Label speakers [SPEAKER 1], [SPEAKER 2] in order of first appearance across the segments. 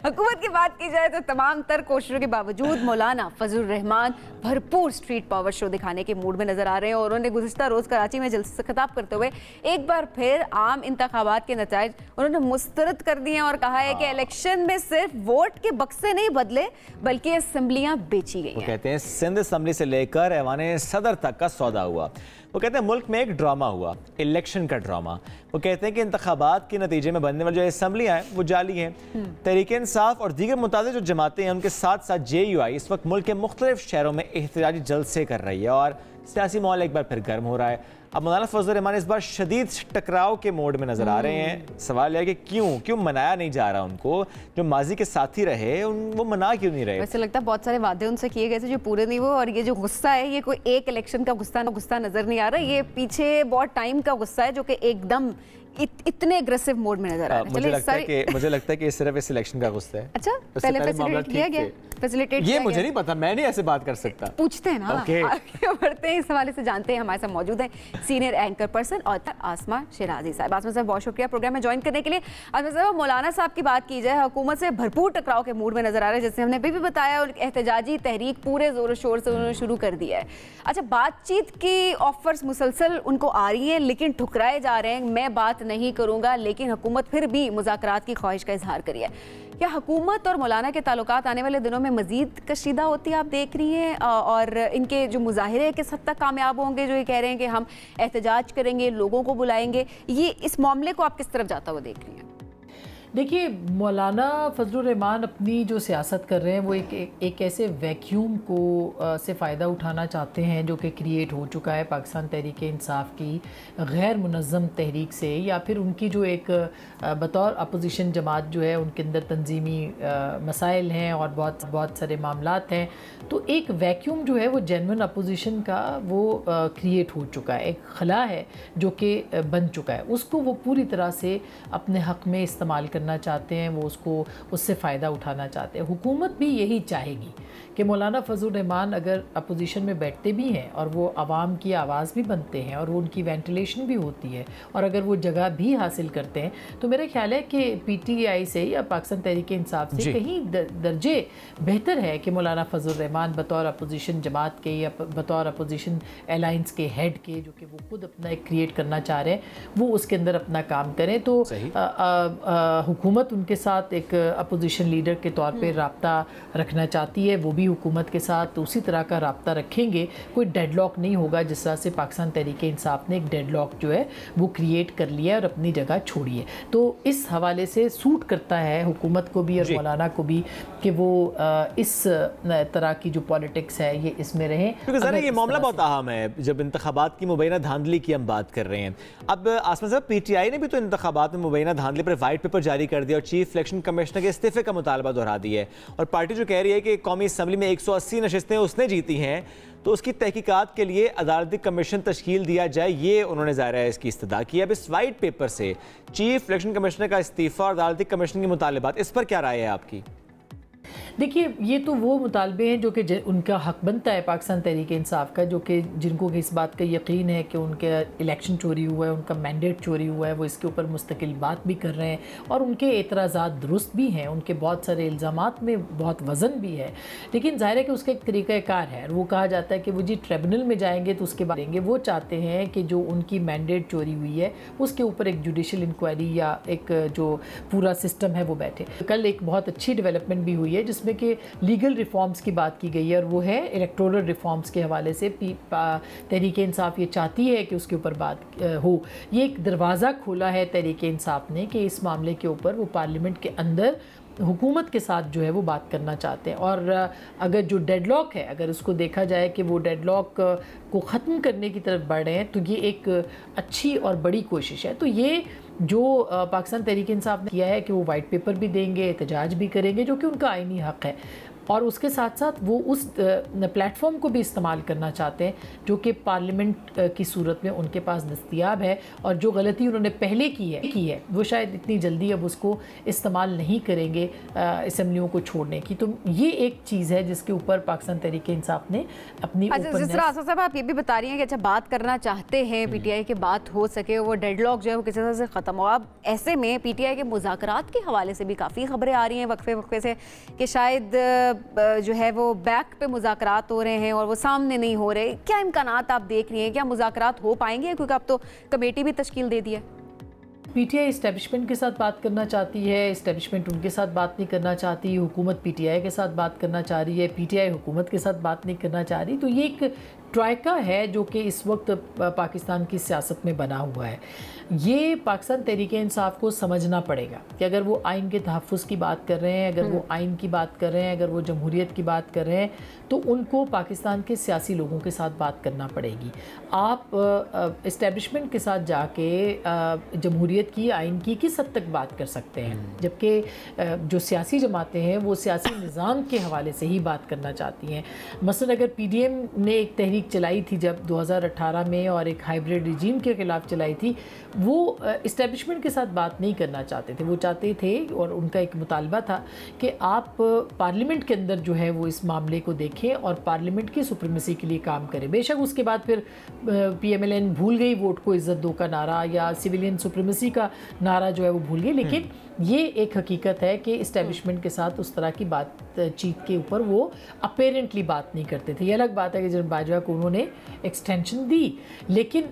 [SPEAKER 1] हुकूमत की बात की जाए तो तमाम तर कोशिशों के बावजूद मौलाना फजलुर रहमान भरपूर स्ट्रीट पावर शो दिखाने के मूड में नजर आ रहे हैं और उन्होंने गुज़िश्ता रोज़ कराची में जलसे से खिताब करते हुए एक बार फिर आम इंतखाबात के नताइज उन्होंने मुस्तरद कर दिए और कहा है कि इलेक्शन में सिर्फ वोट के बक्से नहीं बदले बल्कि असम्बलियाँ बेची गई।
[SPEAKER 2] कहते हैं सिंध असम्बली से लेकर ऐवान सदर तक का सौदा हुआ। वो कहते हैं मुल्क में एक ड्रामा हुआ, इलेक्शन का ड्रामा। वो कहते हैं कि इंतखाबात के नतीजे में बनने वाली जो असम्बलियाँ हैं वो जाली हैं। तहरीक इंसाफ और दीगर मुताबिक जो जमातें हैं उनके साथ साथ JUI इस वक्त मुल्क के मुख्तलिफ शहरों में एहतजाजी जलसे कर रही है और सियासी माहौल एक बार फिर गर्म हो रहा है। अब मौलाना फजलुर रहमान इस बार शदीद टकराव के मोड में नजर आ रहे हैं। सवाल यह है कि क्यों मनाया नहीं जा रहा उनको, जो माजी के साथी रहे वो मना क्यों नहीं रहे।
[SPEAKER 1] वैसे लगता है बहुत सारे वादे उनसे किए गए थे जो पूरे नहीं हुए और ये जो गुस्सा है ये कोई एक इलेक्शन का गुस्सा नजर नहीं आ रहा, ये पीछे बहुत टाइम का गुस्सा है जो कि एकदम इतने अग्रेसिव मोड में नजर आ रहा है।
[SPEAKER 2] मुझे लगता है कि सिर्फ इस इलेक्शन का गुस्सा है।
[SPEAKER 1] अच्छा, पहले फैसिलिटेट किया गया, फैसिलिटेट
[SPEAKER 2] ये मुझे नहीं पता, मैं नहीं ऐसे बात कर सकता।
[SPEAKER 1] पूछते हैं ना, आगे बढ़ते हैं, इस हवाले से जानते हैं। हमारे साथ मौजूद हैं सीनियर एंकर पर्सन और आसमा शिराजी साहब। आसमा साहब बहुत शुक्रिया प्रोग्राम में ज्वाइन करने के लिए। आसमा साहब, मौलाना साहब की बात की जाए, हुकूमत से भरपूर टकराव के मूड में नजर आ रहा है, जैसे हमने अभी भी बताया, और एहतजाजी तहरीक पूरे जोर शोर से उन्होंने शुरू कर दिया है। अच्छा, बातचीत की ऑफर्स मुसलसल उनको आ रही हैं लेकिन ठुकराए जा रहे हैं। मैं बात नहीं करूंगा, लेकिन हुकूमत फिर भी मुज़ाकरात की ख्वाहिश का इजहार करी है। क्या हुकूमत और मौलाना के ताल्लुकात आने वाले दिनों में मजीद कशीदा होती आप देख रही हैं, और इनके जो मुजाहिरे किस हद तक कामयाब होंगे, जो ये कह रहे हैं कि हम एहतजाज करेंगे, लोगों को बुलाएंगे, ये इस मामले को आप किस तरफ जाता हुआ देख रही हैं?
[SPEAKER 3] देखिए, मौलाना फजलुर रहमान अपनी जो सियासत कर रहे हैं वो एक ऐसे वैक्यूम को से फ़ायदा उठाना चाहते हैं जो कि क्रिएट हो चुका है पाकिस्तान तहरीक इंसाफ की गैर मुनज़्ज़म तहरीक से, या फिर उनकी जो एक बतौर अपोजिशन जमात जो है उनके अंदर तंजीमी मसाइल हैं और बहुत सारे मामलात हैं। तो एक वैक्यूम जो है वो जेन्युइन अपोजिशन का वो क्रिएट हो चुका है, एक खला है जो कि बन चुका है, उसको वो पूरी तरह से अपने हक़ में इस्तेमाल करना चाहते हैं, वो उससे फ़ायदा उठाना चाहते हैं। हुकूमत भी यही चाहेगी कि मौलाना फजलुर रहमान अगर अपोजिशन में बैठते भी हैं और वो आवाम की आवाज़ भी बनते हैं और वो उनकी वेंटिलेशन भी होती है और अगर वो जगह भी हासिल करते हैं, तो मेरा ख्याल है कि PTI से या पाकिस्तान तहरीक इंसाफ से कहीं दर्जे बेहतर है कि मौलाना फजलुर रहमान बतौर अपोजिशन जमात के या बतौर अपोजिशन अलायंस के हेड के, जो कि वो खुद अपना एक क्रिएट करना चाह रहे हैं, वो उसके अंदर अपना काम करें। तो हुकूमत उनके साथ एक अपोजिशन लीडर के तौर पे राब्ता रखना चाहती है, वो भी हुकूमत के साथ उसी तरह का राब्ता रखेंगे। कोई डेडलॉक नहीं होगा जिस तरह से पाकिस्तान तहरीक इंसाफ ने एक डेडलॉक जो है वो क्रिएट कर लिया और अपनी जगह छोड़ी है। तो इस हवाले से सूट करता है हुकूमत को भी और मौलाना को भी कि वो इस तरह की जो पॉलिटिक्स है ये इसमें रहें,
[SPEAKER 2] क्योंकि ये मामला बहुत अहम है। जब इंतखाबात की मुबैना धांधली की हम बात कर रहे हैं, अब आसमा साहब, PTI ने भी तो इंतखाबात में मुबैना धांधली पर वाइट पेपर जारी कर दिया और चीफ इलेक्शन कमिश्नर के इस्तीफे का मुतालबा दोहरा दिया है, और पार्टी जो कह रही है कि कौमी असम्बली में 180 नशिस्तें उसने जीती हैं तो उसकी तहकीकात के लिए अदालती कमीशन तश्कील दिया जाए, ये उन्होंने ज़ाहिर है इसकी इस्तदा की। अब इस वाइट पेपर से चीफ इलेक्शन कमिश्नर का इस्तीफा और अदालती कमीशन के मुतालबात, इस पर क्या राय है आपकी?
[SPEAKER 3] देखिए, ये तो वो मुतालबे हैं जो कि उनका हक बनता है पाकिस्तान तहरीक इंसाफ का, जो कि जिनको इस बात का यकीन है कि उनका इलेक्शन चोरी हुआ है, उनका मैंडेट चोरी हुआ है, वो इसके ऊपर मुस्तकिल बात भी कर रहे हैं और उनके एतराज़ात दुरुस्त भी हैं, उनके बहुत सारे इल्ज़ामात में बहुत वज़न भी है। लेकिन ज़ाहिर है कि उसका एक तरीक़ाकार है, वो कहा जाता है कि वो जी ट्रिब्यूनल में जाएंगे तो उसके बाद देंगे। वो चाहते हैं कि जो उनकी मैंडेट चोरी हुई है उसके ऊपर एक जुडिशल इंक्वायरी या एक जो पूरा सिस्टम है वो बैठे। कल एक बहुत अच्छी डेवलपमेंट भी हुई है जिसमें कि लीगल रिफॉर्म्स की बात की गई है, और वो है इलेक्टोरल रिफॉर्म्स के हवाले से तहरीक इंसाफ ये चाहती है कि उसके ऊपर बात हो। ये एक दरवाज़ा खोला है तहरीक इंसाफ ने कि इस मामले के ऊपर वो पार्लियामेंट के अंदर हुकूमत के साथ जो है वो बात करना चाहते हैं। और अगर जो डेडलॉक है, अगर उसको देखा जाए कि वो डेडलॉक को ख़त्म करने की तरफ बढ़ रहे हैं, तो ये एक अच्छी और बड़ी कोशिश है। तो ये जो पाकिस्तान तहरीक इंसाफ ने किया है कि वो वाइट पेपर भी देंगे, एहतजाज भी करेंगे, जो कि उनका आईनी हक़ है। और उसके साथ साथ वो उस प्लेटफॉर्म को भी इस्तेमाल करना चाहते हैं जो कि पार्लियामेंट की सूरत में उनके पास दस्तयाब है, और जो गलती उन्होंने पहले की है वो शायद इतनी जल्दी अब उसको इस्तेमाल नहीं करेंगे असेंबलियों को छोड़ने की। तो ये एक चीज़ है जिसके ऊपर पाकिस्तान तहरीक इंसाफ ने अपनी
[SPEAKER 1] जिस तरह आसमा साहब आप ये भी बता रही हैं कि अच्छा बात करना चाहते हैं पीटीआई की बात हो सके, वो डेडलॉक जो है वो किसी तरह से ख़त्म हो। अब ऐसे में पीटीआई के मुज़ाकरात के हवाले से भी काफ़ी खबरें आ रही हैं वक्फे से कि शायद जो है वो बैक पे मुज़ाकरात हो रहे हैं और वो सामने नहीं हो रहे। क्या इम्कानात आप देख रही हैं, क्या मुज़ाकरात हो पाएंगे, क्योंकि अब तो कमेटी भी तश्कील दे दी है?
[SPEAKER 3] पीटीआई इस्टेब्लिशमेंट के साथ बात करना चाहती है, इस्टेब्लिशमेंट उनके साथ बात नहीं करना चाहती, हुकूमत पीटीआई के साथ बात करना चाह रही है, पीटीआई हुकूमत के साथ बात नहीं करना चाह रही। तो ये एक ट्रायका है जो कि इस वक्त पाकिस्तान की सियासत में बना हुआ है। ये पाकिस्तान तहरीक इंसाफ को समझना पड़ेगा कि अगर वो आइन के तहफ़्फ़ुज़ की बात कर रहे हैं, अगर वो आइन की बात कर रहे हैं, अगर वो जमहूरियत की बात कर रहे हैं, तो उनको पाकिस्तान के सियासी लोगों के साथ बात करना पड़ेगी। आप इस्टेब्लिशमेंट के साथ जाके जमहूरियत की, आइन की किस हद तक बात कर सकते हैं, जबकि जो सियासी जमातें हैं वो सियासी निज़ाम के हवाले से ही बात करना चाहती हैं। मसलन अगर पीडीएम ने एक तहरीक चलाई थी जब 2018 में और एक हाइब्रिड रिजीम के खिलाफ चलाई थी, वो इस्टेब्लिशमेंट के साथ बात नहीं करना चाहते थे। वो चाहते थे और उनका एक मुतालबा था कि आप पार्लियामेंट के अंदर जो है वो इस मामले को देखें और पार्लियामेंट की सुप्रीमेसी के लिए काम करें। बेशक उसके बाद फिर पीएमएलएन भूल गई वोट को इज़्ज़त दो का नारा या सिविलियन सुप्रीमेसी का नारा जो है वो भूल गई, लेकिन ये एक हकीकत है कि इस्टेब्लिशमेंट के साथ उस तरह की बातचीत के ऊपर वो अपेरेंटली बात नहीं करते थे। ये अलग बात है कि जनरल बाजवा को उन्होंने एक्सटेंशन दी, लेकिन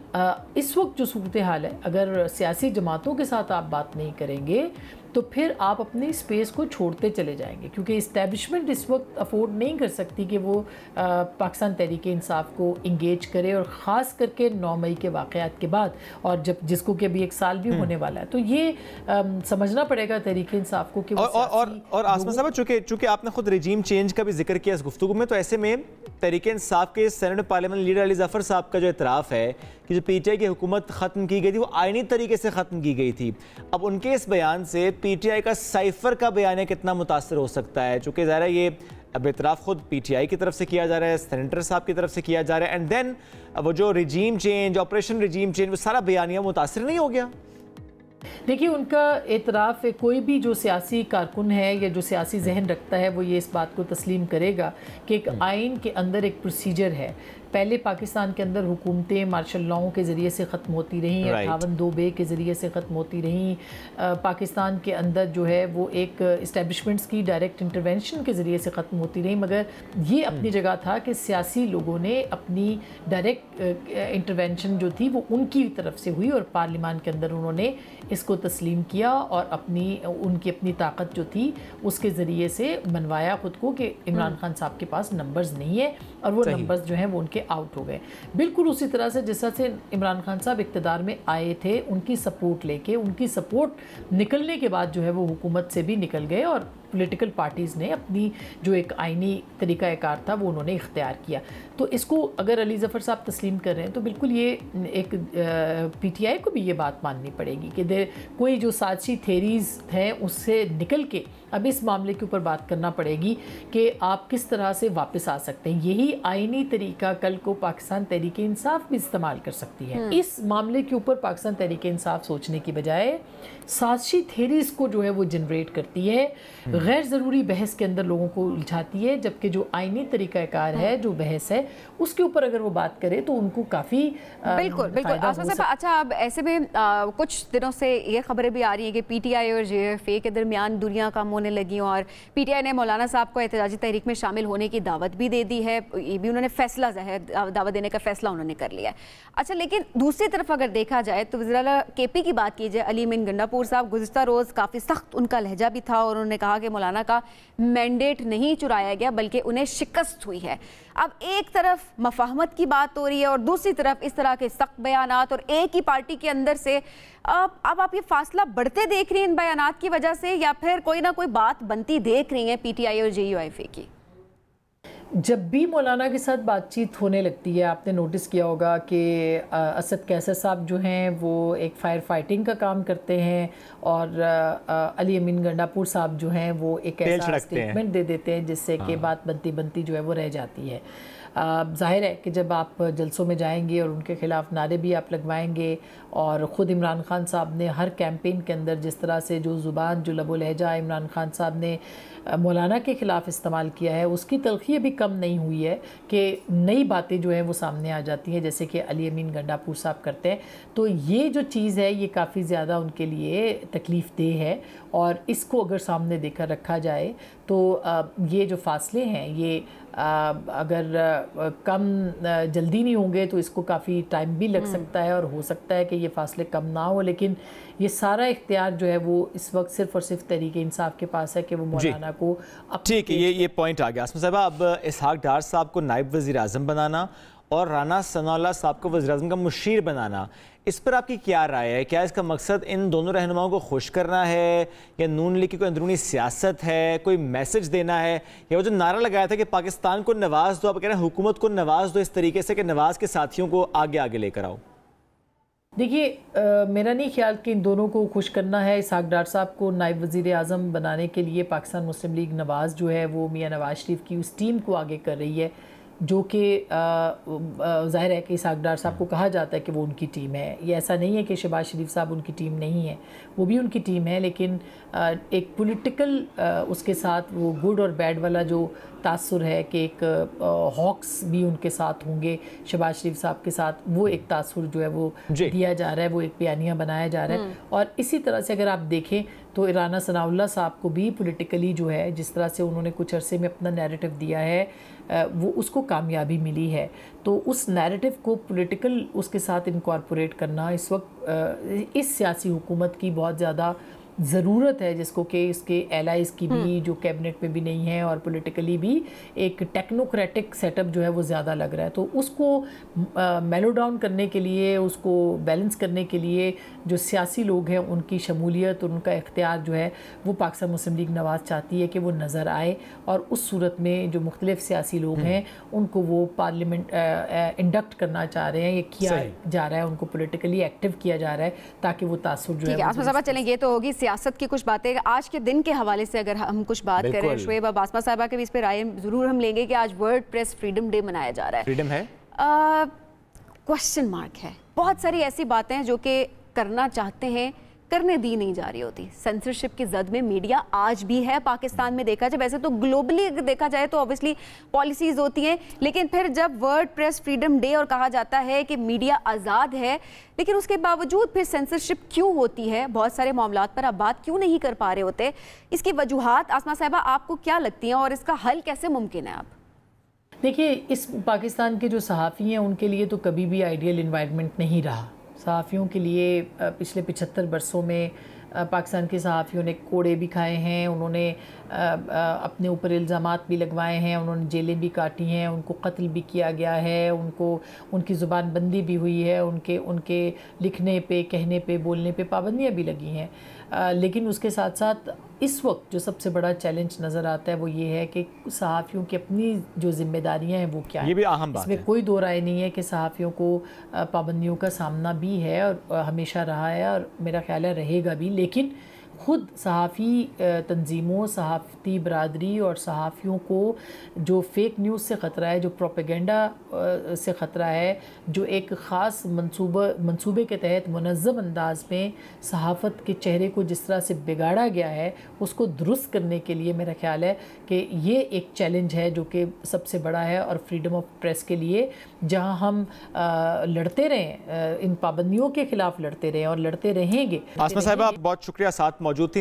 [SPEAKER 3] इस वक्त जो सूरत हाल है, अगर सियासी जमातों के साथ आप बात नहीं करेंगे तो फिर आप अपनी स्पेस को छोड़ते चले जाएंगे, क्योंकि इस्टेब्लिशमेंट इस वक्त अफोर्ड नहीं कर सकती कि वो पाकिस्तान तहरीक इंसाफ को इंगेज करे, और ख़ास करके 9 मई के वाक़यात के बाद, और जब जिसको कि अभी 1 साल भी होने वाला है। तो ये समझना पड़ेगा तहरीक इंसाफ को कि
[SPEAKER 2] और आसमा साहब, चूँकि आपने खुद रिजीम चेंज का भी जिक्र किया इस गुफ्तगू में, तो ऐसे में तहरीक इंसाफ के senate parliament leader Ali Zafar साहब का जो इतराफ़ है कि जो पीटीआई की हुकूमत ख़त्म की गई थी वो आइनी तरीके से ख़त्म की गई थी, अब उनके इस बयान से पीटीआई का साइफर का बयान कितना मुतासर हो सकता है? चूँकि ज़ाहिर है ये अब इतराफ़ खुद पीटीआई की तरफ से किया जा रहा है, सेनेटर साहब की तरफ से किया जा रहा है, एंड देन वो जो regime change, operation regime change, वो सारा बयानिया मुतासर नहीं हो गया?
[SPEAKER 3] देखिए, उनका एतराफ़ है, कोई भी जो सियासी कारकुन है या जो सियासी जहन रखता है वो ये इस बात को तस्लीम करेगा कि एक आइन के अंदर एक प्रोसीजर है। पहले पाकिस्तान के अंदर हुकूमतें मार्शल लॉ के ज़रिए से ख़त्म होती रहीं, 58(2)(ब के ज़रिए से ख़त्म होती रहीं। पाकिस्तान के अंदर जो है वो एक इस्टेब्लिशमेंट्स की डायरेक्ट इंटरवेंशन के ज़रिए से ख़त्म होती रहीं, मगर ये अपनी जगह था कि सियासी लोगों ने अपनी डायरेक्ट इंटरवेंशन जो थी वो उनकी तरफ से हुई, और पार्लियामान के अंदर उन्होंने इसको तस्लीम किया और उनकी अपनी ताकत जो थी उसके ज़रिए से मनवाया ख़ुद को कि इमरान खान साहब के पास नंबर्स नहीं है, और वो नंबर्स जो हैं वो उनके आउट हो गए। बिल्कुल उसी तरह से जिस तरह से इमरान खान साहब इक़्तिदार में आए थे, उनकी सपोर्ट लेके, उनकी सपोर्ट निकलने के बाद जो है वो हुकूमत से भी निकल गए, और पॉलिटिकल पार्टीज़ ने अपनी जो एक आइनी तरीक़ाकार था वो उन्होंने इख्तियार किया। तो इसको अगर अली ज़फ़र साहब तस्लीम कर रहे हैं तो बिल्कुल ये एक पीटीआई को भी ये बात माननी पड़ेगी कि कोई जो साजिशी थेरीज़ हैं उससे निकल के अब इस मामले के ऊपर बात करना पड़ेगी कि आप किस तरह से वापस आ सकते हैं। यही आइनी तरीका कल को पाकिस्तान तहरीक इंसाफ भी इस्तेमाल कर सकती है। इस मामले के ऊपर पाकिस्तान तहरीक इंसाफ सोचने की बजाय साजिशी थेरीज़ को जो है वो जनरेट करती है, गैर ज़रूरी बहस के अंदर लोगों को उलझाती है, जबकि जो आइनी तरीक़ाकार है, जो बहस है, उसके ऊपर अगर वो बात करे तो उनको काफ़ी
[SPEAKER 1] बिल्कुल अच्छा, अब ऐसे में कुछ दिनों से ये खबरें भी आ रही हैं कि पीटीआई और जेएफए के दरमियान दुनिया कम होने लगी, और पीटीआई ने मौलाना साहब को एहतजाजी तहरीक में शामिल होने की दावत भी दे दी है। ये भी उन्होंने फैसला दावत देने का फैसला उन्होंने कर लिया है। अच्छा, लेकिन दूसरी तरफ अगर देखा जाए तो वज़ीर आला केपी की बात की जाए, अली अमीन गंडापुर साहब गुज़िश्ता रोज़ काफ़ी सख्त उनका लहजा भी था, और उन्होंने कहा कि मौलाना का मैंडेट नहीं चुराया गया बल्कि उन्हें शिकस्त हुई है। अब एक तरफ मफाहमत की बात हो रही है और दूसरी तरफ इस तरह के सख्त बयानात, और एक ही पार्टी के अंदर से अब आप ये फासला बढ़ते देख रही हैं इन बयानात की वजह से, या फिर कोई ना कोई बात बनती देख रही हैं पीटीआई और जेयूआईफे की?
[SPEAKER 3] जब भी मौलाना के साथ बातचीत होने लगती है, आपने नोटिस किया होगा कि असद कैसर साहब जो हैं वो एक फायर फाइटिंग का काम करते हैं और अली अमीन गंडापुर साहब जो हैं वो एक ऐसा स्टेटमेंट दे देते हैं जिससे कि बात बनती बनती जो है वो रह जाती है। जाहिर है कि जब आप जलसों में जाएंगे और उनके ख़िलाफ़ नारे भी आप लगवाएंगे और ख़ुद इमरान खान साहब ने हर कैंपेन के अंदर जिस तरह से जो ज़ुबान जो लबो लहजा इमरान खान साहब ने मौलाना के ख़िलाफ़ इस्तेमाल किया है, उसकी तलख़ी अभी कम नहीं हुई है कि नई बातें जो हैं वो सामने आ जाती हैं, जैसे कि अली अमीन गंडापुर साहब करते हैं। तो ये जो चीज़ है ये काफ़ी ज़्यादा उनके लिए तकलीफ़ देह है और इसको अगर सामने देकर रखा जाए तो ये जो फासले हैं ये अगर कम जल्दी नहीं होंगे तो इसको काफ़ी टाइम भी लग सकता है और हो सकता है कि ये फासले कम ना हो, लेकिन ये सारा इख्तियार जो है वो इस वक्त सिर्फ और सिर्फ तहरीक इंसाफ के पास है कि वो मौलाना को
[SPEAKER 2] ठीक है। ये पॉइंट आ गया आसमा साहबा। अब इसहाक डार साहब को नायब वज़ीर आज़म बनाना और राना सनाउल्लाह साहब को वज़ीर आज़म का मुशीर बनाना, इस पर आपकी क्या राय है? क्या इसका मकसद इन दोनों रहनुमाओं को खुश करना है या नून लीग की कोई अंदरूनी सियासत है, कोई मैसेज देना है, या वो जो नारा लगाया था कि पाकिस्तान को नवाज दो, आप कह रहे हैं हुकूमत को नवाज दो इस तरीके से कि नवाज के साथियों को आगे आगे लेकर आओ?
[SPEAKER 3] देखिए, मेरा नहीं ख्याल कि इन दोनों को खुश करना है। इसहाक डार साहब को नायब वज़ीर आज़म बनाने के लिए पाकिस्तान मुस्लिम लीग नवाज़ जो है वो मियाँ नवाज शरीफ की उस टीम को आगे कर रही है जो कि ज़ाहिर है कि इसहाक डार साहब को कहा जाता है कि वो उनकी टीम है। ये ऐसा नहीं है कि शहबाज शरीफ साहब उनकी टीम नहीं है, वो भी उनकी टीम है, लेकिन एक पॉलिटिकल उसके साथ वो गुड और बैड वाला जो तासुर है कि एक हॉक्स भी उनके साथ होंगे शहबाज शरीफ साहब के साथ, वो एक तासुर जो है वो दिया जा रहा है, वो एक बयानिया बनाया जा रहा है। और इसी तरह से अगर आप देखें तो राना सनाउल्लाह साहब को भी पॉलिटिकली जो है जिस तरह से उन्होंने कुछ अरसे में अपना नैरेटिव दिया है वो उसको कामयाबी मिली है। तो उस नैरेटिव को पॉलिटिकल उसके साथ इनकॉर्पोरेट करना इस वक्त इस सियासी हुकूमत की बहुत ज़्यादा ज़रूरत है, जिसको कि इसके एलाइज की भी जो कैबिनेट में भी नहीं है और पॉलिटिकली भी एक टेक्नोक्रेटिक सेटअप जो है वो ज़्यादा लग रहा है। तो उसको मेलो डाउन करने के लिए, उसको बैलेंस करने के लिए जो सियासी लोग हैं उनकी शमूलियत और उनका इख्तियार जो है वो पाकिस्तान मुस्लिम लीग नवाज़ चाहती है कि वो नज़र आए और उस सूरत में जो मुख्तलिफ सियासी लोग हैं उनको वो पार्लियामेंट इंडक्ट करना चाह रहे हैं, ये किया जा रहा है, उनको पोलिटिकली एक्टिव किया जा रहा है ताकि वो तासुर जो है।
[SPEAKER 1] चलें, ये तो होगी सियासत की कुछ बातें। आज के दिन के हवाले से अगर हम कुछ बात करें, शुएब अब आसमा साहिबा के भी इस पे राय जरूर हम लेंगे कि आज वर्ल्ड प्रेस फ्रीडम डे मनाया जा रहा है।
[SPEAKER 2] फ्रीडम है?
[SPEAKER 1] क्वेश्चन मार्क है। बहुत सारी ऐसी बातें हैं जो कि करना चाहते हैं, करने दी नहीं जा रही होती। सेंसरशिप की जद में मीडिया आज भी है पाकिस्तान में। देखा जाए वैसे तो ग्लोबली अगर देखा जाए तो ऑब्वियसली पॉलिसीज होती हैं, लेकिन फिर जब वर्ल्ड प्रेस फ्रीडम डे और कहा जाता है कि मीडिया आज़ाद है, लेकिन उसके बावजूद फिर सेंसरशिप क्यों होती है? बहुत सारे मामलात पर आप बात क्यों नहीं कर पा रहे होते? इसकी वजूहात आसमा साहिबा आपको क्या लगती हैं और इसका हल कैसे मुमकिन है? आप
[SPEAKER 3] देखिए, इस पाकिस्तान के जो सहाफ़ी हैं उनके लिए तो कभी भी आइडियल इन्वायरमेंट नहीं रहा। सहाफ़ियों के लिए पिछले 75 बरसों में पाकिस्तान के सहाफ़ियों ने कोड़े भी खाए हैं, उन्होंने अपने ऊपर इल्ज़ामात भी लगवाए हैं, उन्होंने जेलें भी काटी हैं, उनको कत्ल भी किया गया है, उनको उनकी ज़ुबान बंदी भी हुई है, उनके लिखने पे, कहने पे, बोलने पे पाबंदियाँ भी लगी हैं। लेकिन उसके साथ साथ इस वक्त जो सबसे बड़ा चैलेंज नज़र आता है वो ये है कि सहाफ़ियों की अपनी जो जिम्मेदारियां हैं वो क्या है।
[SPEAKER 2] ये भी अहम बात है।
[SPEAKER 3] इसमें कोई दो राय नहीं है कि सहाफ़ियों को पाबंदियों का सामना भी है और हमेशा रहा है और मेरा ख्याल है रहेगा भी, लेकिन ख़ुद सहाफ़ी तंजीमों, सहाफ़ती बरादरी और सहाफ़ियों को जो फ़ेक न्यूज़ से ख़तरा है, जो प्रोपेगेंडा से ख़तरा है, जो एक ख़ास मंसूबे के तहत मुनज़्ज़म अंदाज में सहाफ़त के चेहरे को जिस तरह से बिगाड़ा गया है, उसको दुरुस्त करने के लिए मेरा ख्याल है कि ये एक चैलेंज है जो कि सबसे बड़ा है। और फ्रीडम ऑफ प्रेस के लिए जहाँ हम लड़ते रहें, इन पाबंदियों के ख़िलाफ़ लड़ते रहें और लड़ते रहेंगे।
[SPEAKER 2] आसमा साहिबा, बहुत शुक्रिया साथ मौजूद थी।